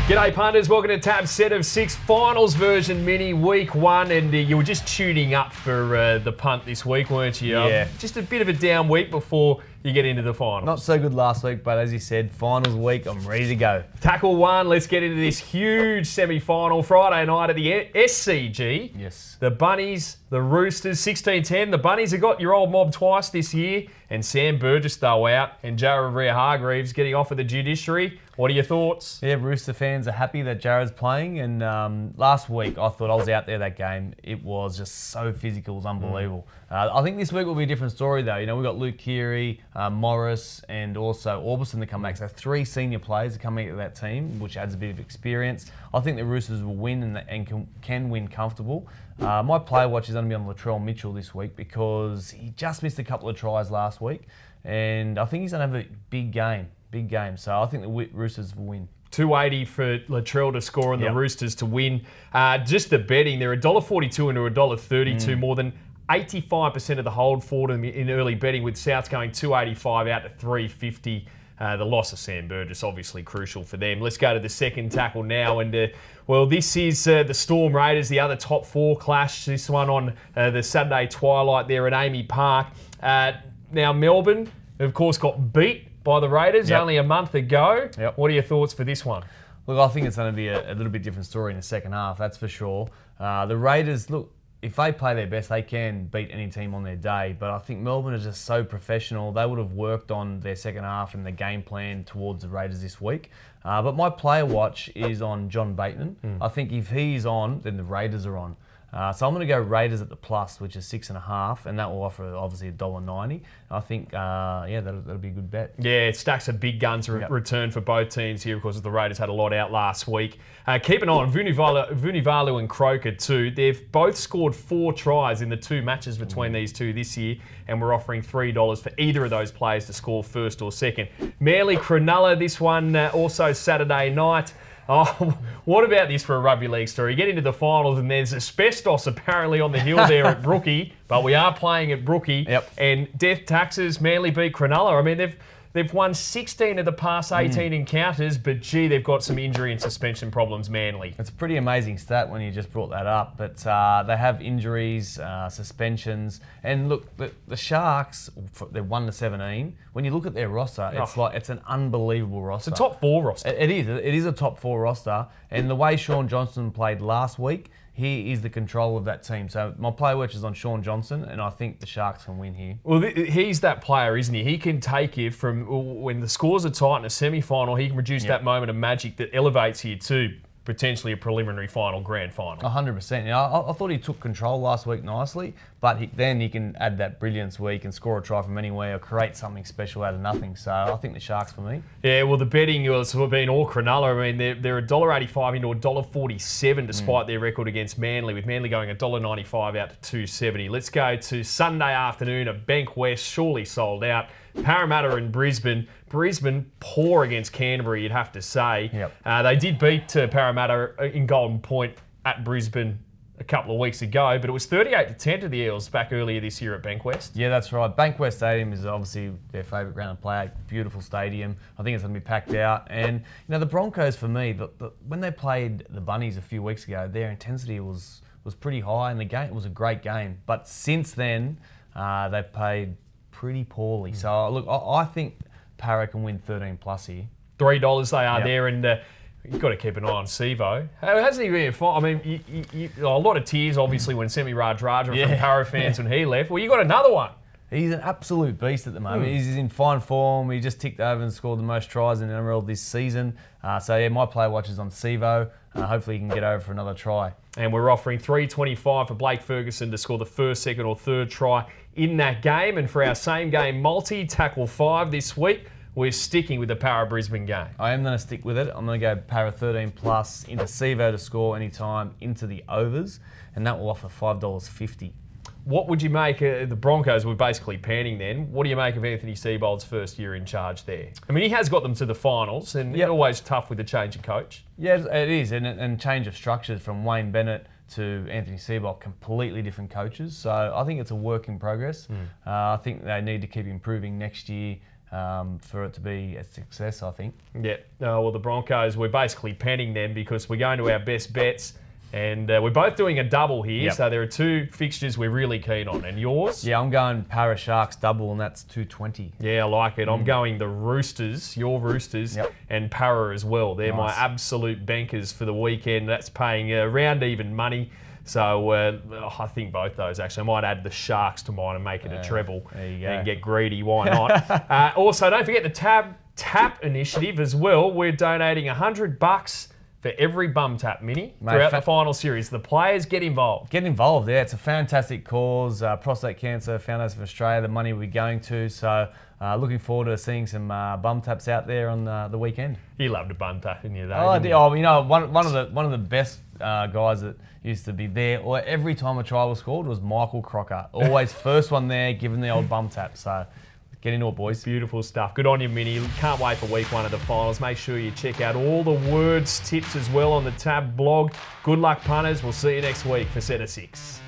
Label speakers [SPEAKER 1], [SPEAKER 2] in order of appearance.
[SPEAKER 1] G'day punters, welcome to Tab's Set of Six Finals version mini week one, and you were just tuning up for the punt this week, weren't you?
[SPEAKER 2] Yeah.
[SPEAKER 1] Just a bit of a down week before you get into the finals.
[SPEAKER 2] Not so good last week, but as you said, finals week, I'm ready to go.
[SPEAKER 1] Tackle one, let's get into this huge semi-final Friday night at the SCG.
[SPEAKER 2] Yes.
[SPEAKER 1] The Bunnies, the Roosters, 16-10. The Bunnies have got your old mob twice this year, and Sam Burgess though out, and Gerard Hargreaves getting off with the judiciary. What are your thoughts?
[SPEAKER 2] Yeah, Rooster fans are happy that Jared's playing, and last week I thought I was out there that game. It was just so physical, it was unbelievable. I think this week will be a different story though. You know, we've got Luke Keary, Morris, and also Orbison to come back. So 3 senior players are coming into that team, which adds a bit of experience. I think the Roosters will win and can win comfortable. My player watch is going to be on Latrell Mitchell this week because he just missed a couple of tries last week, and I think he's going to have a big game. So I think the Roosters will win.
[SPEAKER 1] 280 for Latrell to score and the Roosters to win. Just the betting, they're $1.42 into $1.32, more than 85% of the hold for them in early betting, with Souths going 285 out to 350. The loss of Sam Burgess obviously crucial for them. Let's go to the second tackle now, and well, this is the Storm Raiders, the other top 4 clash. This one on the Saturday twilight there at Amy Park. Now Melbourne, of course, got beat by the Raiders only a month ago. What are your thoughts for this one?
[SPEAKER 2] Look, I think it's going to be a little bit different story in the second half, that's for sure. The Raiders, look, if they play their best, they can beat any team on their day. But I think Melbourne is just so professional. They would have worked on their second half and the game plan towards the Raiders this week. But my player watch is on John Bateman. I think if he's on, then the Raiders are on. So I'm going to go Raiders at the plus, which is 6.5, and that will offer obviously $1.90. I think, that'll be a good bet.
[SPEAKER 1] Yeah, it stacks a big guns return for both teams here, of course, as the Raiders had a lot out last week. Keep an eye on Vunivalu and Croker too. They've both scored 4 tries in the 2 matches between these two this year, and we're offering $3 for either of those players to score first or second. Manly Cronulla, this one also Saturday night. Oh, what about this for a rugby league story? You get into the finals and there's asbestos apparently on the hill there at Brookie, but we are playing at Brookie. And death taxes, Manly beat Cronulla. I mean, they've won 16 of the past 18 encounters, but gee, they've got some injury and suspension problems, Manly.
[SPEAKER 2] It's a pretty amazing stat when you just brought that up, but they have injuries, suspensions, and look, the Sharks, they're 1-17. When you look at their roster, it's an unbelievable roster.
[SPEAKER 1] It's a top 4 roster.
[SPEAKER 2] It is a top 4 roster, and the way Sean Johnson played last week, he is the control of that team. So my player watch is on Sean Johnson, and I think the Sharks can win here.
[SPEAKER 1] Well, he's that player, isn't he? He can take you from when the scores are tight in a semi-final, he can produce that moment of magic that elevates you to potentially a preliminary final, grand final.
[SPEAKER 2] 100%. You know, I thought he took control last week nicely, but then he can add that brilliance where he can score a try from anywhere or create something special out of nothing. So I think the Sharks for me.
[SPEAKER 1] Yeah, well, the betting has been all Cronulla. I mean, they're $1.85 into $1.47 despite their record against Manly, with Manly going $1.95 out to $2.70. Let's go to Sunday afternoon at Bank West, surely sold out. Parramatta and Brisbane. Brisbane poor against Canterbury, you'd have to say. They did beat Parramatta in Golden Point at Brisbane a couple of weeks ago, but it was 38-10 to the Eels back earlier this year at Bankwest.
[SPEAKER 2] Yeah, that's right. Bankwest Stadium is obviously their favourite ground to play at. Beautiful stadium. I think it's going to be packed out. And, you know, the Broncos, for me, when they played the Bunnies a few weeks ago, their intensity was pretty high, and the game was a great game. But since then, they've played pretty poorly. So, look, I think Parra can win 13 plus here.
[SPEAKER 1] $3 they are there, and you've got to keep an eye on Sivo. Hasn't he been fine? I mean, a lot of tears, obviously, when Semi Raja from Parra fans when he left. Well, you got another one.
[SPEAKER 2] He's an absolute beast at the moment. He's in fine form. He just ticked over and scored the most tries in NRL this season. So, yeah, my player watch is on Sivo. Hopefully he can get over for another try. And we're offering $3.25 for Blake Ferguson to score the first, second or third try in that game. And for our same game multi, tackle 5 this week, we're sticking with the Parra Brisbane game. I am going to stick with it. I'm going to go Parra 13 plus into Sivo to score anytime into the overs, and that will offer $5.50.
[SPEAKER 1] What would you make the Broncos? We're basically panning then. What do you make of Anthony Seibold's first year in charge there? I mean, he has got them to the finals, and it's always tough with the change of coach.
[SPEAKER 2] Yeah, it is, and change of structures from Wayne Bennett to Anthony Seibold, completely different coaches. So I think it's a work in progress. I think they need to keep improving next year. for it to be a success, I think.
[SPEAKER 1] Yeah. Well, the Broncos, we're basically penning them because we're going to our best bets. And we're both doing a double here, so there are 2 fixtures we're really keen on. And yours?
[SPEAKER 2] Yeah, I'm going Para Sharks double, and that's 220.
[SPEAKER 1] Yeah, I like it. I'm going the Roosters, your Roosters, and Para as well. They're my absolute bankers for the weekend. That's paying around even money. So I think both those, actually. I might add the Sharks to mine and make it a treble and get greedy. Why not? Also, don't forget the Tap initiative as well. We're donating $100 for every bum tap, Mini, throughout the final series. The players get involved.
[SPEAKER 2] Get involved, yeah. It's a fantastic cause. Prostate Cancer Foundation of Australia, the money we're going to. So looking forward to seeing some bum taps out there on the weekend.
[SPEAKER 1] You loved a bum tap, didn't you?
[SPEAKER 2] One of the best guys that used to be there, or every time a try was scored, was Michael Crocker. Always first one there, giving the old bum tap. So get into it, boys.
[SPEAKER 1] Beautiful stuff. Good on you, Mini. Can't wait for week 1 of the finals. Make sure you check out all the words, tips as well on the Tab blog. Good luck, punters. We'll see you next week for Set of 6.